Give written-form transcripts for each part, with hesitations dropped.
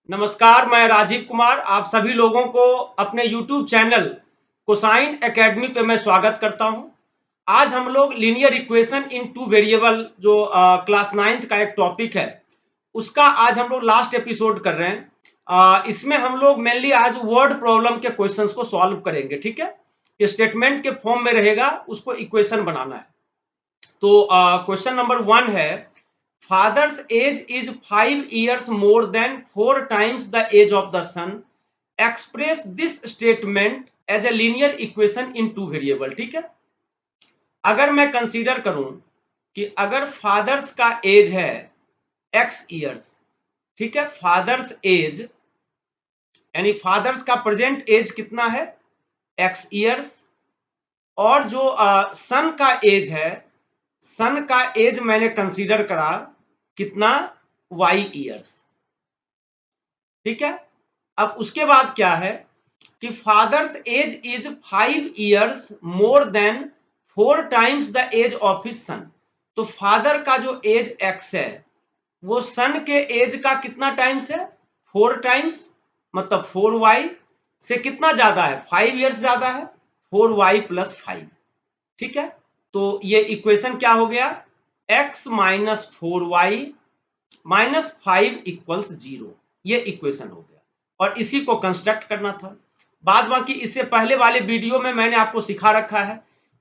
नमस्कार, मैं राजीव कुमार आप सभी लोगों को अपने YouTube चैनल कोसाइन एकेडमी पे मैं स्वागत करता हूं। आज हम लोग लीनियर इक्वेशन इन टू वेरिएबल जो क्लास 9th का एक टॉपिक है उसका आज हम लोग लास्ट एपिसोड कर रहे हैं। इसमें हम लोग मेनली आज वर्ड प्रॉब्लम के क्वेश्चंस को सॉल्व करेंगे। ठीक है, ये स्टेटमेंट के फॉर्म में रहेगा, उसको इक्वेशन बनाना है। तो क्वेश्चन नंबर 1 है, father's age is 5 years more than 4 times the age of the son. Express this statement as a linear equation in two variable. ठीक है, अगर मैं कंसीडर करूं कि अगर फादर्स का एज है x ईयर्स, ठीक है, फादर्स एज यानी फादर्स का प्रेजेंट एज कितना है x ईयर्स, और जो सन का एज है, सन का एज मैंने कंसीडर करा कितना y ईयर्स। ठीक है, अब उसके बाद क्या है कि father's age is 5 years more than 4 times the age of his son. तो फादर का जो एज x है वो सन के एज का कितना टाइम्स है, 4 टाइम्स, मतलब 4y से कितना ज्यादा है, 5 ईयर्स ज्यादा है, 4y प्लस 5। ठीक है, तो ये इक्वेशन क्या हो गया, x minus 4y minus 5 equals 0। ये इक्वेशन हो गया और इसी को कंस्ट्रक्ट करना था। बाद बाकी इससे पहले वाले वीडियो में मैंने आपको सिखा रखा है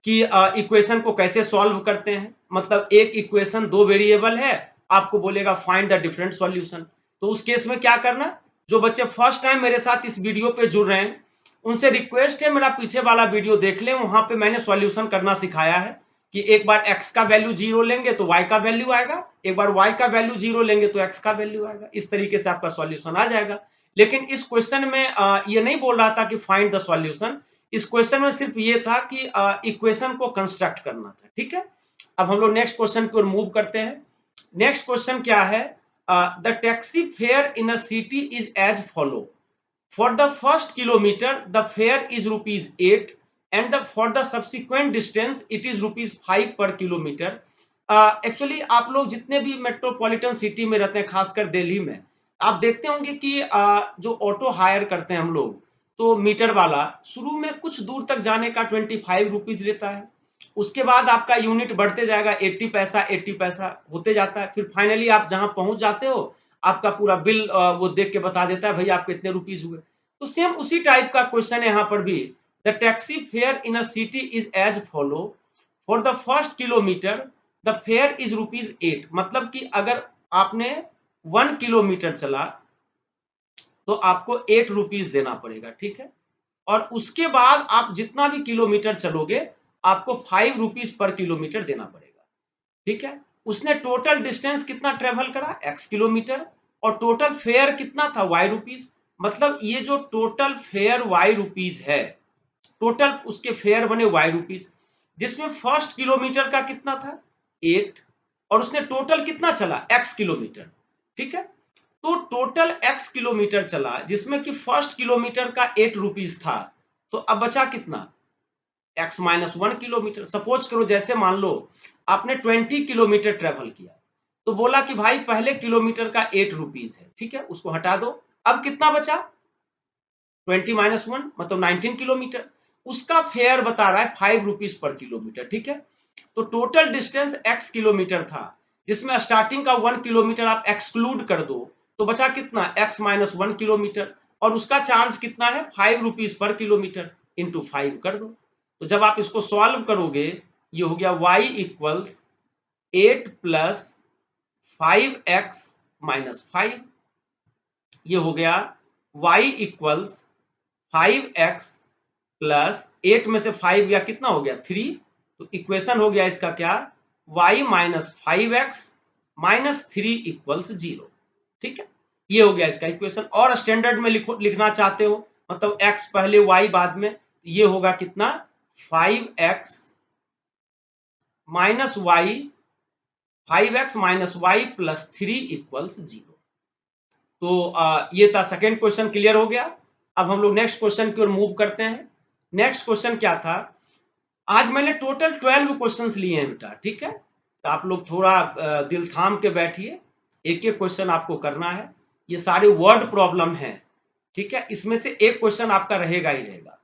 कि इक्वेशन को कैसे सॉल्व करते हैं। मतलब एक इक्वेशन दो वेरिएबल है, आपको बोलेगा फाइंड द डिफरेंट सॉल्यूशन। तो उस केस में क्या करना, जो बच्चे फर्स्ट टाइम मेरे साथ इस वीडियो पे जुड़ रहे हैं उनसे रिक्वेस्ट है मेरा पीछे वाला वीडियो देख लें, वहां पे मैंने सॉल्यूशन करना सिखाया है कि एक बार x का वैल्यू 0 लेंगे तो y का वैल्यू आएगा, एक बार y का वैल्यू 0 लेंगे तो x का वैल्यू आएगा। इस तरीके से आपका सॉल्यूशन आ जाएगा। लेकिन इस क्वेश्चन में ये नहीं बोल रहा था कि फाइंड द सॉल्यूशन, इस क्वेश्चन में सिर्फ ये था कि इक्वेशन को कंस्ट्रक्ट करना था। ठीक है, अब हम लोग नेक्स्ट क्वेश्चन की ओर मूव करते हैं। नेक्स्ट क्वेश्चन क्या है, the taxi fare in a city is as follow. For the first kilometer, the fare is rupees 8, and for the subsequent distance, it is rupees 5 per kilometer. Actually, आप लोग जितने भी metropolitan city में रहते हैं, खासकर दिल्ली में, आप देखते होंगे कि जो ऑटो हायर करते हैं हम लोग, तो मीटर वाला शुरू में कुछ दूर तक जाने का 25 रुपीज लेता है। उसके बाद आपका यूनिट बढ़ते जाएगा, 80 पैसा 80 पैसा होते जाता है। फिर फाइनली आप जहां पहुंच जाते हो, आपका पूरा बिल वो देख के बता देता है भाई आप कितने रुपीज हुए। तो सेम उसी टाइप का क्वेश्चन है यहाँ पर भी। The taxi fare in a city is as follow. For the first kilometre the fare is rupees 8। मतलब कि अगर आपने 1 किलोमीटर चला तो आपको 8 रुपीज देना पड़ेगा। ठीक है, और उसके बाद आप जितना भी किलोमीटर चलोगे आपको 5 रुपीज पर किलोमीटर देना पड़ेगा। ठीक है, उसने टोटल डिस्टेंस कितना ट्रेवल करा, x किलोमीटर, और टोटल फेयर कितना था, y रुपीज। मतलब ये जो टोटल फेयर y रुपीज है, टोटल उसके फेयर बने y रुपीज, जिसमें फर्स्ट किलोमीटर का कितना था 8, और उसने टोटल कितना चला x किलोमीटर। ठीक है, तो टोटल x किलोमीटर चला जिसमें कि फर्स्ट किलोमीटर का 8 रुपीज था, तो अब बचा कितना, x माइनस 1 किलोमीटर। सपोज करो जैसे मान लो आपने 20 किलोमीटर ट्रेवल किया, तो बोला कि भाई पहले किलोमीटर का 8 रुपीज है, ठीक है, उसको हटा दो। अब कितना बचा, 20 माइनस 1 मतलब 19 किलोमीटर। उसका फेयर बता रहा है 5 रुपीज पर किलोमीटर। ठीक है, तो टोटल डिस्टेंस x किलोमीटर था जिसमें स्टार्टिंग का 1 किलोमीटर आप एक्सक्लूड कर दो, तो बचा कितना, x माइनस 1 किलोमीटर, और उसका चार्ज कितना है 5 रुपीज पर किलोमीटर, इंटू 5 कर दो। तो जब आप इसको सॉल्व करोगे, ये हो गया y equals 8 plus 5x minus 5। ये हो गया y इक्वल्स 5x प्लस 8 में से 5 गया, कितना हो गया 3। तो इक्वेशन हो गया इसका क्या, y minus 5x minus 3 equals 0। ठीक है, ये हो गया इसका इक्वेशन। और स्टैंडर्ड में लिखना चाहते हो, मतलब x पहले y बाद में, ये होगा कितना 5x minus y, 5x minus y plus 3 equals 0। तो ये था सेकेंड क्वेश्चन, क्लियर हो गया। अब हम लोग नेक्स्ट क्वेश्चन की ओर मूव करते हैं। नेक्स्ट क्वेश्चन क्या था, आज मैंने टोटल 12 क्वेश्चंस लिए हैं बेटा। ठीक है, तो आप लोग थोड़ा दिल थाम के बैठिए, एक एक क्वेश्चन आपको करना है। ये सारे वर्ड प्रॉब्लम हैं, ठीक है। इसमें से एक क्वेश्चन आपका रहेगा ही रहेगा।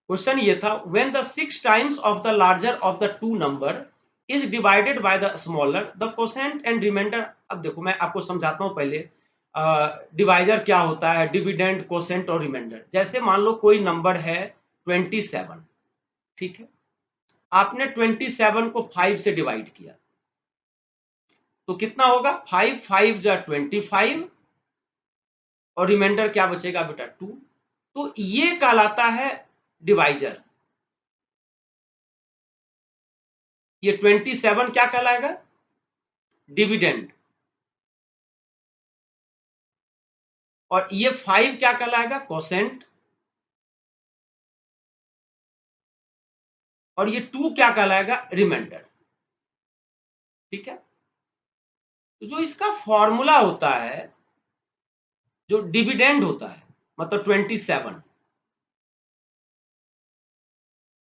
क्वेश्चन ये था, when the 6 times of the larger of the two number is divided by the smaller the quotient and remainder. अब देखो मैं आपको समझाता हूं पहले डिवाइजर क्या होता है, डिविडेंड, कोसेंट और रिमाइंडर। जैसे मान लो कोई नंबर है 27, ठीक है, आपने 27 को 5 से डिवाइड किया तो कितना होगा, 5 5 जा 25 और रिमाइंडर क्या बचेगा बेटा 2। तो ये कहलाता है डिवाइजर। ये 27 क्या कहलाएगा, डिविडेंड, और ये 5 क्या कहलाएगा, कोसेंट, और ये 2 क्या कहलाएगा, रिमाइंडर, ठीक है। तो जो इसका फॉर्मूला होता है, जो डिविडेंड होता है, मतलब 27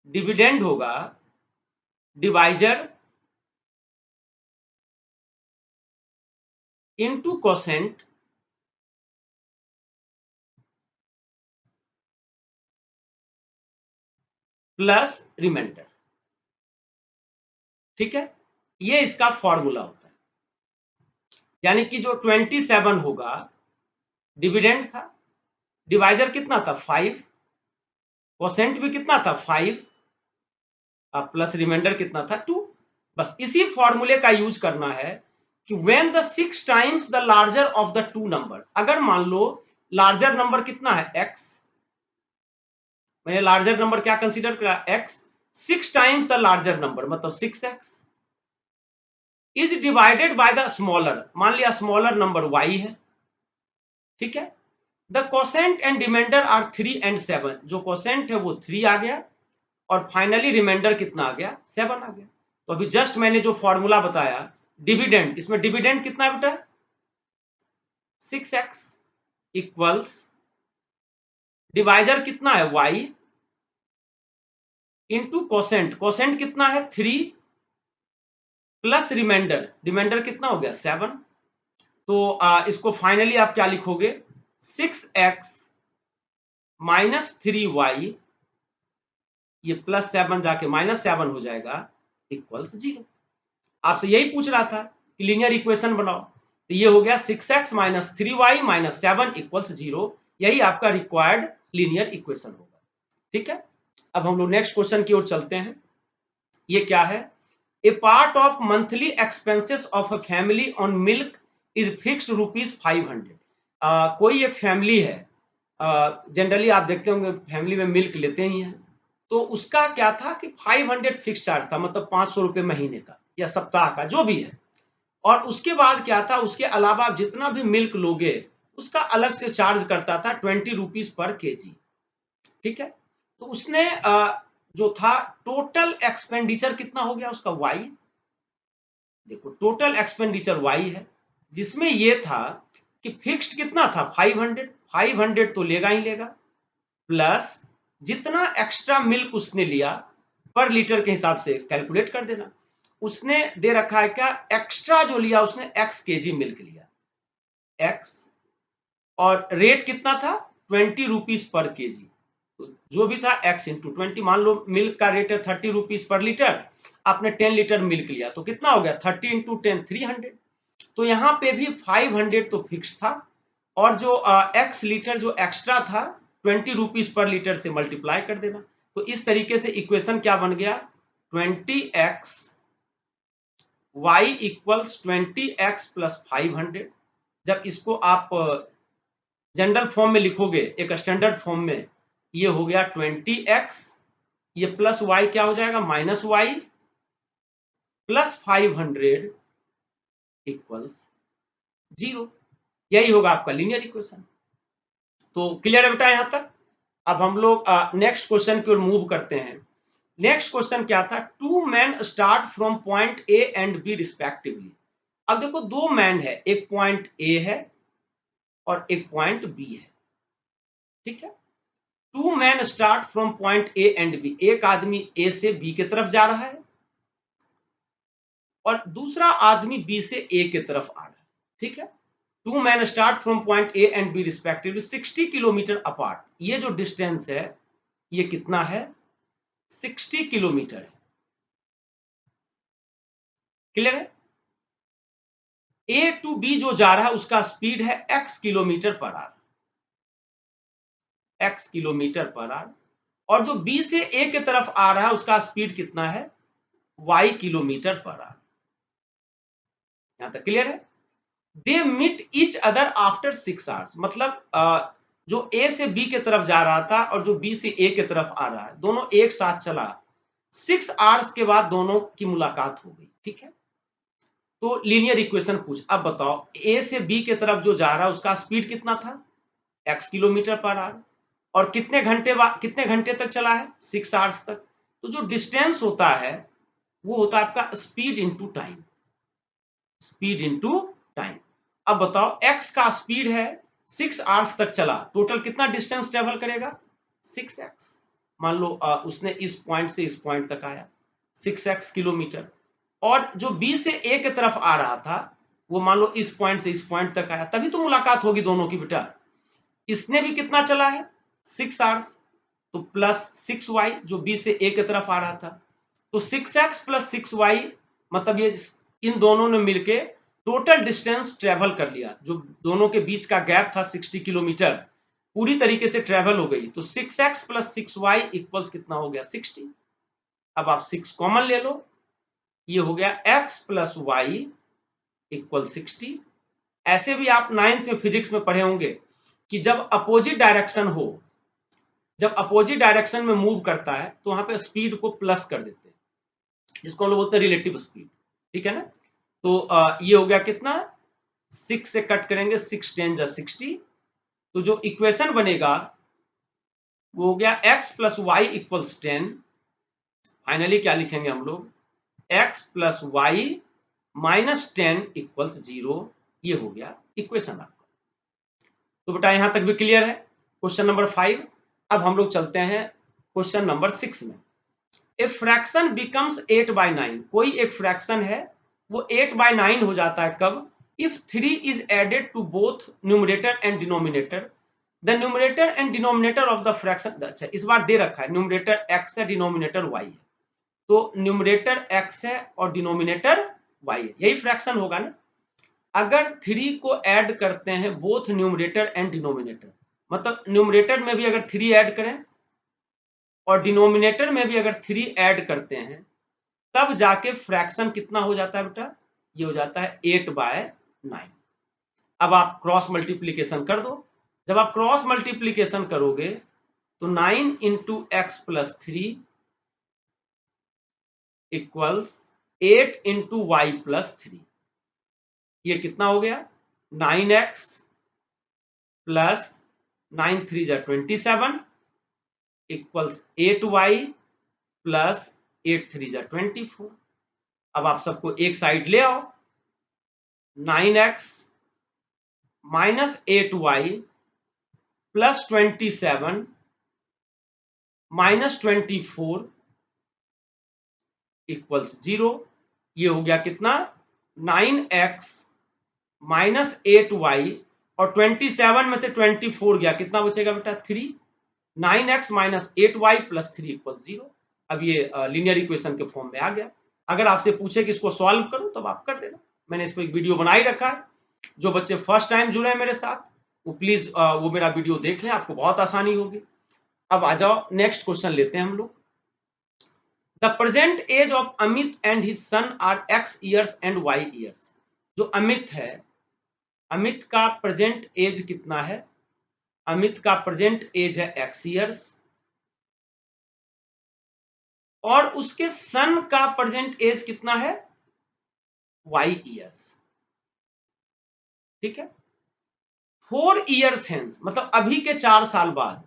डिविडेंड होगा divisor into quotient plus remainder, ठीक है। ये इसका फॉर्मूला होता है। यानी कि जो 27 होगा डिविडेंड था, डिवाइजर कितना था 5, कोसेंट भी कितना था 5, प्लस रिमाइंडर कितना था 2। बस इसी फॉर्मूले का यूज करना है कि when the 6 times the larger of the two number, अगर मान लो लार्जर नंबर कितना है x, मैंने लार्जर नंबर क्या कंसीडर किया x, 6 times the larger number मतलब 6x is divided by the smaller, मान लिया स्मॉलर नंबर y है, ठीक है। The quotient and remainder are 3 and 7, जो कोसेंट है वो 3 आ गया और फाइनली रिमाइंडर कितना आ गया, 7 आ गया। तो अभी जस्ट मैंने जो फॉर्मूला बताया डिविडेंड, इसमें डिविडेंड कितना है बेटा 6x इक्वल्स डिवाइजर कितना है y इंटू कोसेंट, कोसेंट कितना है 3 प्लस रिमाइंडर, रिमाइंडर कितना हो गया 7। तो इसको फाइनली आप क्या लिखोगे 6x माइनस 3y, ये प्लस 7 जाके माइनस 7 हो जाएगा इक्वल्स 0। आपसे यही पूछ रहा था कि लीनियर इक्वेशन बनाओ, तो ये हो गया 6x minus 3y minus 7 equals 0। यही आपका रिक्वायर्ड लीनियर इक्वेशन होगा, ठीक है। अब हम लोग नेक्स्ट क्वेश्चन की ओर चलते हैं। ये क्या है, a part of monthly expenses of a family on milk is fixed ₹500। कोई एक फैमिली है, जनरली आप देखते होंगे फैमिली में मिल्क लेते ही हैं, तो उसका क्या था कि 500 फिक्स चार्ज था, मतलब 500 रुपए महीने का या सप्ताह का जो भी है। और उसके बाद क्या था, उसके अलावा आप जितना भी मिल्क लोगे उसका अलग से चार्ज करता था 20 रुपीज पर केजी, ठीक है। तो उसने जो था टोटल एक्सपेंडिचर कितना हो गया उसका y, देखो टोटल एक्सपेंडिचर y है, जिसमें ये था कि फिक्स्ड कितना था 500, 500 तो लेगा ही लेगा, प्लस जितना एक्स्ट्रा मिल्क उसने लिया पर लीटर के हिसाब से कैलकुलेट कर देना। उसने दे रखा है क्या, एक्स्ट्रा जो लिया उसने x केजी मिल्क लिया x, और रेट कितना था 20 रुपीज पर केजी। तो जो भी था x इंटू 20, मान लो मिल्क का रेट है 30 रुपीज पर लीटर, आपने 10 लीटर मिल्क लिया तो कितना हो गया 30 इंटू 10 300। तो यहाँ पे भी 500 तो फिक्स था, और जो x लीटर जो एक्स्ट्रा था 20 रुपीज पर लीटर से मल्टीप्लाई कर देना। तो इस तरीके से इक्वेशन क्या बन गया 20x y equals 20x plus 500। जब इसको आप जनरल फॉर्म में लिखोगे, एक स्टैंडर्ड फॉर्म में, ये हो गया 20x, ये प्लस y क्या हो जाएगा माइनस y प्लस 500 इक्वल्स 0। यही होगा आपका लीनियर इक्वेशन। तो क्लियर है बेटा यहां तक। अब हम लोग नेक्स्ट क्वेश्चन की ओर मूव करते हैं। नेक्स्ट क्वेश्चन क्या था, two man start from point A and B respectively. अब देखो दो मैन है, एक पॉइंट ए है और एक पॉइंट बी है, ठीक है। Two man start from point A and B, एक आदमी ए से बी की तरफ जा रहा है और दूसरा आदमी बी से ए की तरफ आ रहा है, ठीक है। Two man start from point A and B respectively 60 kilometre apart. ये जो डिस्टेंस है ये कितना है? 60 किलोमीटर है। क्लियर है? ए टू बी जो जा रहा है उसका स्पीड है x kilometre per our, x kilometre per our, और जो बी से ए की तरफ आ रहा है उसका स्पीड कितना है? y kilometre per hour. यहां तक क्लियर है? They meet each other after 6 hours, मतलब जो ए से बी की तरफ जा रहा था और जो बी से ए की तरफ आ रहा है दोनों एक साथ चला, 6 आवर्स के बाद दोनों की मुलाकात हो गई। ठीक है, तो लीनियर इक्वेशन पूछ, अब बताओ ए से बी की तरफ जो जा रहा है उसका स्पीड कितना था? x किलोमीटर पर आवर, और कितने घंटे तक चला है? 6 आवर्स तक। तो जो डिस्टेंस होता है वो होता है आपका speed into time, speed into time. अब बताओ x का स्पीड है, 6 आवर्स तक चला, टोटल कितना डिस्टेंस ट्रेवल करेगा? 6x। मान लो उसने इस पॉइंट से इस पॉइंट तक आया, 6x किलोमीटर, और जो b से a की तरफ आ रहा था वो मान लो इस पॉइंट से इस पॉइंट तक आया, तभी तो मुलाकात होगी दोनों की बेटा। इसने भी कितना चला है? 6 आवर्स, तो प्लस 6y जो बी से ए की तरफ आ रहा था, तो 6x प्लस 6y, मतलब ये इन दोनों ने मिलके टोटल डिस्टेंस ट्रेवल कर लिया। जो दोनों के बीच का गैप था 60 किलोमीटर, पूरी तरीके से ट्रेवल हो गई। तो 6x प्लस 6y इक्वल्स कितना हो गया? 60। अब आप 6 कॉमन ले लो, ये हो गया x प्लस वाई इक्वल 60। ऐसे भी आप 9th में फिजिक्स में पढ़े होंगे कि जब अपोजिट डायरेक्शन हो, जब अपोजिट डायरेक्शन में मूव करता है तो वहां पे स्पीड को प्लस कर देते हैं, जिसको हम लोग बोलते हैं रिलेटिव स्पीड। ठीक है ना? तो ये हो गया कितना? 6 से कट करेंगे, 6 10 जा 60, तो जो इक्वेशन बनेगा वो हो गया x plus y equals 10। Finally क्या लिखेंगे हम लोग? x plus y minus 10 equals 0। ये हो गया इक्वेशन आपका। तो बेटा यहां तक भी क्लियर है? Question number 5। अब हम लोग चलते हैं क्वेश्चन नंबर 6 में। ए फ्रैक्शन बिकम्स 8/9, कोई एक फ्रैक्शन है वो 8/9 हो जाता है कब? If 3 is added to both numerator and denominator, the numerator and denominator of the fraction. अच्छा, इस बार दे रखा है न्यूमरेटर x है, डिनोमिनेटर y है, तो न्यूमरेटर x है और डिनोमिनेटर y है, यही फ्रैक्शन होगा ना। अगर 3 को ऐड करते हैं बोथ न्यूमरेटर एंड डिनोमिनेटर, मतलब न्यूमरेटर में भी अगर 3 ऐड करें और डिनोमिनेटर में भी अगर 3 ऐड करते हैं, तब जाके फ्रैक्शन कितना हो जाता है बेटा? ये हो जाता है 8/9। अब आप क्रॉस मल्टीप्लीकेशन कर दो। जब आप क्रॉस मल्टीप्लीकेशन करोगे तो 9 into x plus 3 equals 8 into y plus 3। ये कितना हो गया? 9x प्लस 9 3 जा 27 इक्वल्स 8y प्लस 8 3 जा 24। अब आप सबको एक साइड ले आओ, 9x minus 8y plus 27 minus 24 equals 0। ये हो गया कितना? 9x माइनस 8y, और 27 में से 24 गया, कितना बचेगा बेटा? 3। 9x minus 8y plus 3 equal 0। अब ये लीनियर इक्वेशन के फॉर्म में आ गया। अगर आपसे पूछे कि इसको सॉल्व करो तब आप कर देना। मैंने इस पर एक वीडियो बना ही रखा है, जो बच्चे फर्स्ट टाइम जुड़े हैं मेरे साथ वो प्लीज वो मेरा वीडियो देख लें, आपको बहुत आसानी होगी। अब आ जाओ नेक्स्ट क्वेश्चन लेते हैं हम लोग। The present age of Amit and his son are x years and y years. जो अमित है, अमित का प्रेजेंट एज कितना है? अमित का प्रेजेंट एज है x ईयर्स, और उसके सन का प्रेजेंट एज कितना है? y years. ठीक है? 4 ईयर्स हेंस, मतलब अभी के 4 साल बाद,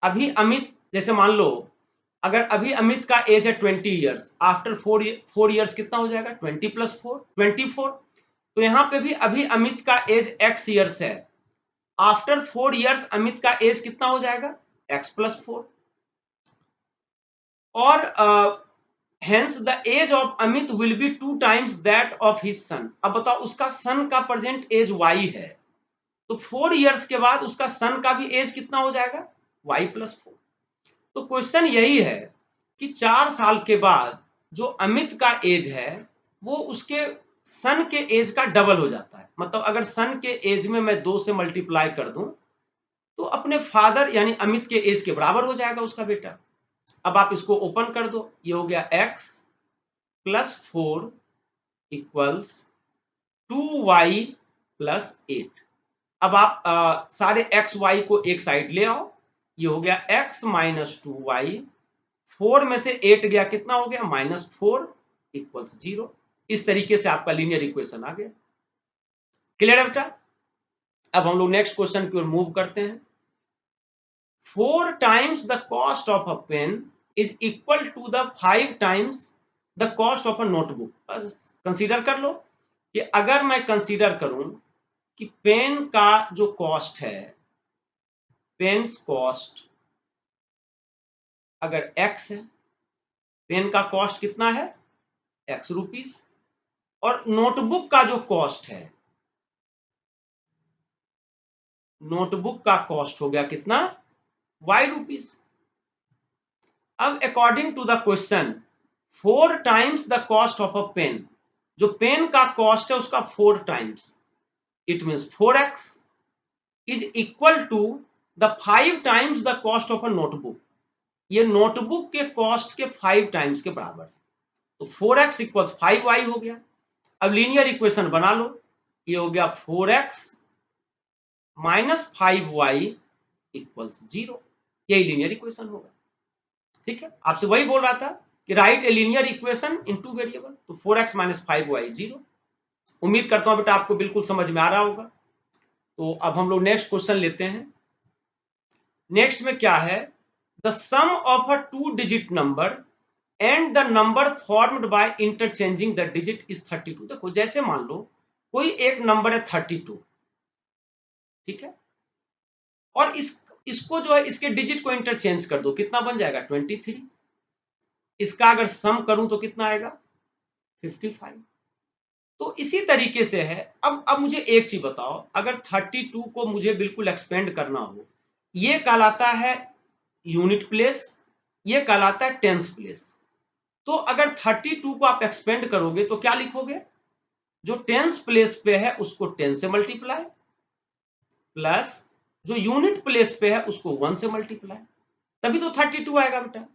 अभी अमित, जैसे मान लो अगर अभी अमित का एज है 20 ईयर्स, आफ्टर 4 ईयर्स कितना हो जाएगा? 20 प्लस 4 24। तो यहां पे भी अभी अमित का एज x ईयर्स है, आफ्टर 4 ईयर्स अमित का एज कितना हो जाएगा? x plus 4। और hence the age of Amit will be 2 times that of his son. अब बताओ उसका सन का प्रेजेंट एज y है, तो 4 इयर्स के बाद उसका सन का भी एज कितना हो जाएगा, y+4। तो क्वेश्चन यही है कि 4 साल के बाद जो अमित का एज है वो उसके सन के एज का डबल हो जाता है। मतलब अगर सन के एज में मैं 2 से मल्टीप्लाई कर दूं तो अपने फादर यानी अमित के एज के बराबर हो जाएगा उसका बेटा। अब आप इसको ओपन कर दो, ये हो गया x+4 इक्वल्स 2y+8। अब आप सारे एक्स वाई को एक साइड ले आओ, ये हो गया x-2y, 4 में से 8 गया, कितना हो गया, -4 इक्वल्स 0। इस तरीके से आपका लीनियर इक्वेशन आ गया। क्लियर है बेटा? अब हम लोग नेक्स्ट क्वेश्चन की ओर मूव करते हैं। 4 times the cost of a pen is equal to the 5 times the cost of a notebook। Consider कर लो कि अगर मैं कंसीडर करूं कि पेन का जो कॉस्ट है, पेन्स कॉस्ट अगर x है, पेन का कॉस्ट कितना है, x रुपीस, और नोटबुक का जो कॉस्ट है, नोटबुक का कॉस्ट हो गया कितना, y रुपीस। अब according to the question 4 times the cost of a pen, जो पेन का कॉस्ट है उसका 4 times, it means 4x is equal to the 5 times the cost of a notebook. ये नोटबुक के कॉस्ट के 5 टाइम्स के बराबर है। तो 4x इक्वल्स 5y हो गया। अब लीनियर इक्वेशन बना लो, ये हो गया 4x माइनस 5y इक्वल्स 0। यही लीनियर इक्वेशन होगा। ठीक है, आपसे वही बोल रहा था कि right a linear equation in two variable. तो 4x माइनस 5y 0। उम्मीद करता हूं बेटा आपको बिल्कुल समझ में आ रहा होगा। तो अब हम लोग नेक्स्ट क्वेश्चन लेते हैं। नेक्स्ट में क्या है, the sum of a 2 digit number and the number formed by interchanging the digit is 32। देखो जैसे मान लो कोई एक नंबर है 32, ठीक है, और इसको जो है इसके डिजिट को इंटरचेंज कर दो, कितना बन जाएगा 23। इसका अगर सम करूं तो कितना आएगा 55। तो इसी तरीके से है। अब मुझे एक चीज बताओ, अगर 32 को मुझे बिल्कुल एक्सपेंड करना हो, ये कहलाता है यूनिट प्लेस, ये कहलाता है टेंस प्लेस। तो अगर 32 को आप एक्सपेंड करोगे तो क्या लिखोगे, जो टेंस प्लेस पे है उसको 10 से मल्टीप्लाई, प्लस जो यूनिट प्लेस पे है उसको 1 से मल्टीप्लाई, तभी तो 32 आएगा बेटा।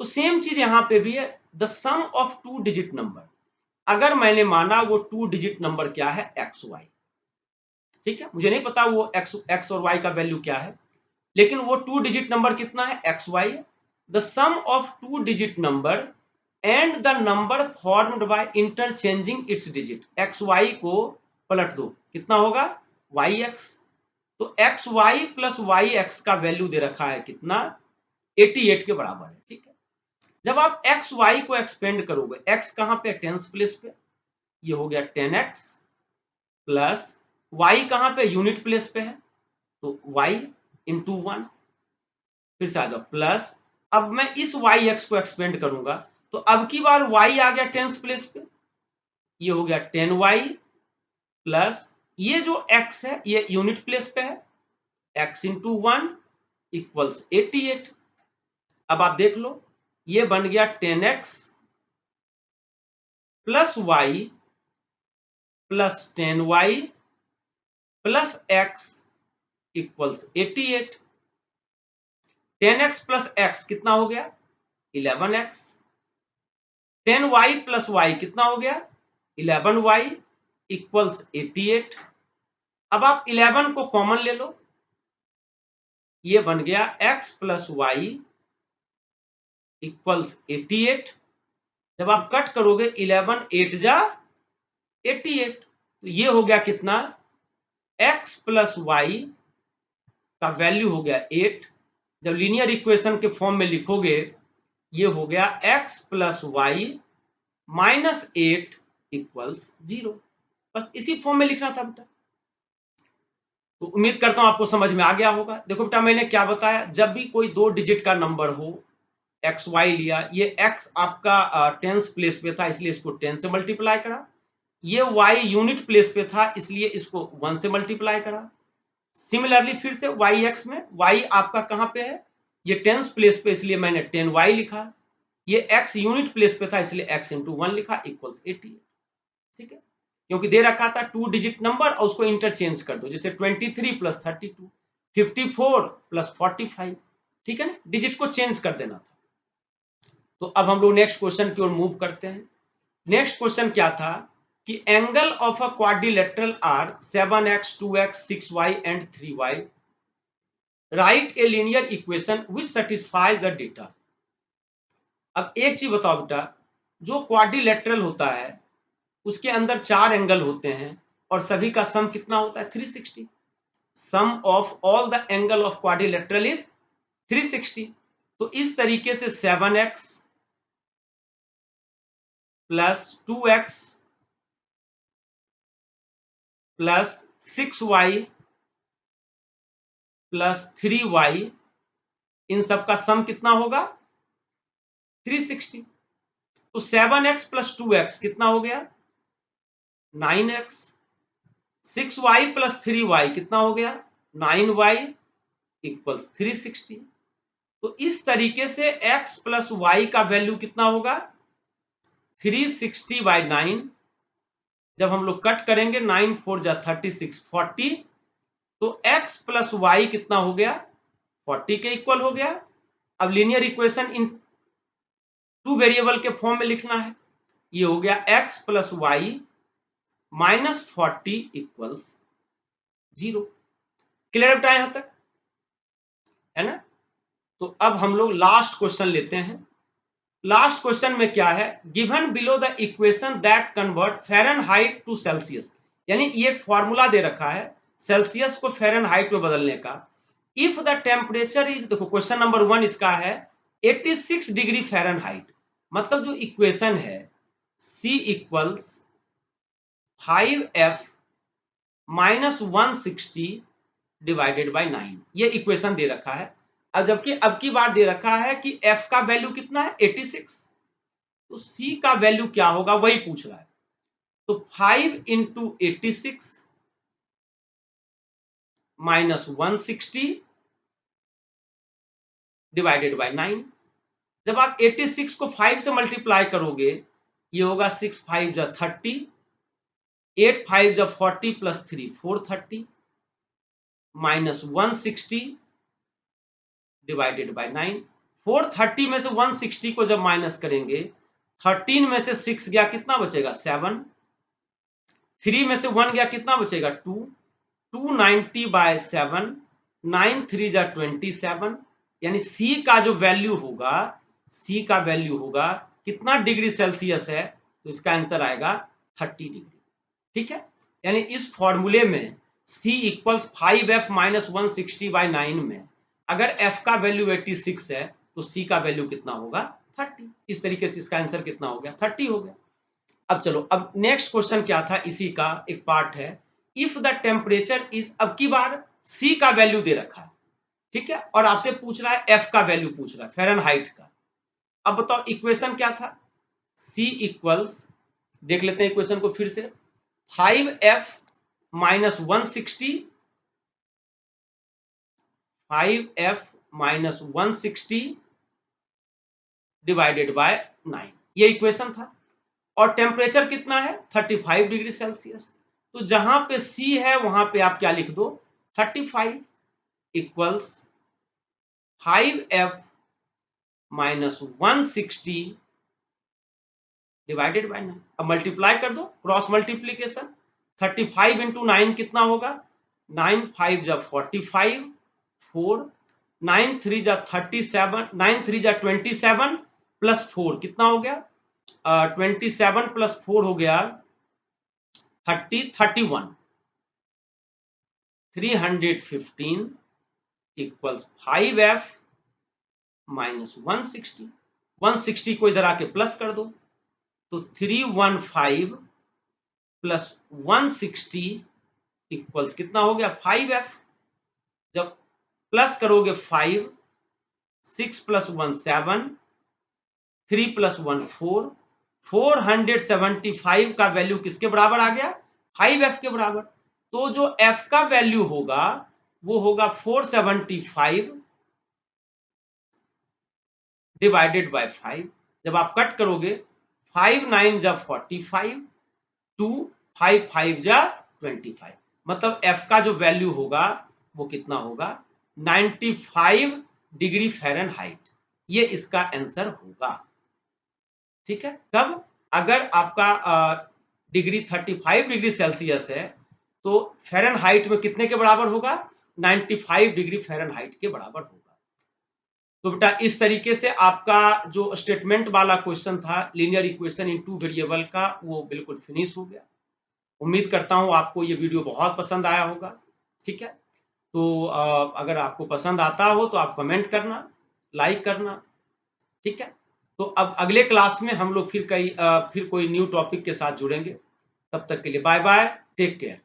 तो सेम चीज यहां पे भी है, the sum of 2 digit number. अगर मैंने माना वो 2 डिजिट नंबर क्या है, एक्स वाई, ठीक है, मुझे नहीं पता वो एक्स और वाई का वैल्यू क्या है, लेकिन वो 2 डिजिट नंबर कितना है, x y. The sum of 2 digit number and the number formed by interchanging its digit, x y को पलट दो, कितना होगा, वाई एक्स। तो x y plus y x का वैल्यू दे रखा है कितना, 88 के बराबर है। ठीक है, जब आप एक्स वाई को एक्सपेंड करोगे, एक्स कहां पे, टेंस प्लेस पे, ये हो गया 10x, प्लस वाई कहां पे, यूनिट प्लेस पे है, तो y इंटू 1, फिर से आ जाओ प्लस। अब मैं इस वाई एक्स को एक्सपेंड करूंगा तो अब की बार y आ गया टेंस प्लेस पे, ये हो गया 10y, प्लस ये जो x है ये यूनिट प्लेस पे है, x इंटू 1 इक्वल्स 88। अब आप देख लो, ये बन गया 10x plus y plus 10y plus x equals 88। 10x plus x कितना हो गया, 11x। 10y प्लस y कितना हो गया, 11y इक्वल्स 88। अब आप 11 को कॉमन ले लो, ये बन गया x प्लस वाई इक्वल्स 88। जब आप कट करोगे 11 8 जा 88, तो ये हो गया कितना, x प्लस वाई का वैल्यू हो गया 8। जब लीनियर इक्वेशन के फॉर्म में लिखोगे, ये हो गया x plus y minus 8 equals 0। बस इसी फॉर्म में लिखना था बेटा। तो उम्मीद करता हूं आपको समझ में आ गया होगा। देखो बेटा मैंने क्या बताया, जब भी कोई 2 डिजिट का नंबर हो, एक्स वाई लिया, ये x आपका टेंस प्लेस पे था इसलिए इसको 10 से मल्टीप्लाई करा, ये y यूनिट प्लेस पे था इसलिए इसको 1 से मल्टीप्लाई करा, सिमिलरली फिर से वाई एक्स में वाई आपका कहां पे है, ये टेंस प्लेस पे, इसलिए मैंने 10y लिखा। ये x यूनिट प्लेस पे था इसलिए x इंटू 1 लिखा इक्वल्स 88। ठीक है, क्योंकि दे रखा था 2 डिजिट नंबर और उसको इंटरचेंज कर दो, जैसे 23 प्लस 32, 54 प्लस 45। ठीक है ना, डिजिट को चेंज कर देना था। तो अब हम लोग नेक्स्ट क्वेश्चन की ओर मूव करते हैं। नेक्स्ट क्वेश्चन क्या था कि angle of a quadrilateral are 7x 2x 6y and 3y, write a linear equation which satisfies the data. अब एक चीज बताओ बेटा, जो क्वाड्रिलेटरल होता है उसके अंदर 4 एंगल होते हैं और सभी का सम कितना होता है 360। Sum of all the angle of quadrilateral is 360। तो इस तरीके से 7x plus 2x plus 6y plus 3y, इन सब का सम कितना होगा 360। तो 7x प्लस 2x कितना हो गया 9x, 6y प्लस 3y कितना हो गया 9y इक्वल्स 360। तो इस तरीके से x प्लस y का वैल्यू कितना होगा 360 बाई 9। जब हम लोग कट करेंगे 9 4 जा 36 40, तो x प्लस वाई कितना हो गया 40 के इक्वल हो गया। अब लीनियर इक्वेशन इन 2 वेरिएबल के फॉर्म में लिखना है, ये हो गया x plus y minus 40 equals 0। Clear बेटा यहां तक है ना। तो अब हम लोग लास्ट क्वेश्चन लेते हैं। लास्ट क्वेश्चन में क्या है, given below the equation that convert Fahrenheit to Celsius, यानी ये एक फॉर्मूला दे रखा है सेल्सियस को फ़ारेनहाइट में बदलने का। इफ द टेम्परेचर इज, देखो क्वेश्चन नंबर 1 इसका है 86 डिग्री फ़ारेनहाइट, मतलब जो इक्वेशन है C equals 5F minus 160 divided by 9, ये इक्वेशन दे रखा है। अब जबकि अब की बार दे रखा है कि F का वैल्यू कितना है 86, तो C का वैल्यू क्या होगा वही पूछ रहा है। तो 5 इंटू 86 माइनस 160 डिवाइडेड बाई 9। जब आप 86 को 5 से मल्टीप्लाई करोगे, ये होगा 6 5 जा 30, 8 5 जा 40 प्लस 3 430 माइनस 160 डिवाइडेड बाई 9। 430 में से 160 को जब माइनस करेंगे, 13 में से 6 गया कितना बचेगा 7, 3 में से 1 गया कितना बचेगा 2, 290 बाय 7, 9 3 जा 27, यानी C का जो वैल्यू होगा, C का वैल्यू होगा कितना डिग्री सेल्सियस है, तो इसका आंसर आएगा 30 डिग्री। ठीक है, यानी इस फॉर्मूले में C equals 5F minus 160 by 9 में अगर F का वैल्यू 86 है तो C का वैल्यू कितना होगा 30। इस तरीके से इसका आंसर कितना हो गया 30 हो गया। अब चलो, अब नेक्स्ट क्वेश्चन क्या था, इसी का एक पार्ट है। इफ द टेम्परेचर इज, अब की बार C का वैल्यू दे रखा है, ठीक है, और आपसे पूछ रहा है F का वैल्यू पूछ रहा है फ़ारेनहाइट का। अब बताओ इक्वेशन क्या था, C इक्वल्स, देख लेते हैं इक्वेशन को फिर से, 5F minus 160, 5F minus 160 divided by 9, ये इक्वेशन था। और टेम्परेचर कितना है 35 डिग्री सेल्सियस। तो जहां पे C है वहां पे आप क्या लिख दो 35 equals 5F minus 160 divided by 9। अब मल्टीप्लाई कर दो, क्रॉस मल्टीप्लीकेशन, 35 इंटू 9 कितना होगा 9 5 जा 45, 4 9 3 जा 37, 9 3 जा 27 प्लस 4 कितना हो गया 27 प्लस 4 हो गया 30, 31, 315 इक्वल्स 5F माइनस 160। 160 को इधर आके प्लस कर दो, तो 315 प्लस 160 इक्वल्स कितना हो गया 5F। जब प्लस करोगे 5, 6 प्लस 1 7, 3 प्लस 1 4, 475 का वैल्यू किसके बराबर आ गया 5F के बराबर। तो जो F का वैल्यू होगा वो होगा 475 डिवाइडेड बाय 5। जब आप कट करोगे 5 9 जा 45, 2 5 5 जा 25, मतलब f का जो वैल्यू होगा वो कितना होगा 95 डिग्री फ़ारेनहाइट। ये इसका आंसर होगा। ठीक है, कब? अगर आपका डिग्री 35 डिग्री सेल्सियस है तो फ़ारेनहाइट में कितने के बराबर होगा? 95 डिग्री फ़ारेनहाइट के बराबर होगा। तो बेटा इस तरीके से आपका जो स्टेटमेंट वाला क्वेश्चन था लीनियर इक्वेशन इन टू वेरिएबल का, वो बिल्कुल फिनिश हो गया। उम्मीद करता हूँ आपको ये वीडियो बहुत पसंद आया होगा। ठीक है, तो अगर आपको पसंद आता हो तो आप कमेंट करना, लाइक करना। ठीक है, तो अब अगले क्लास में हम लोग फिर कोई न्यू टॉपिक के साथ जुड़ेंगे। तब तक के लिए बाय बाय, टेक केयर।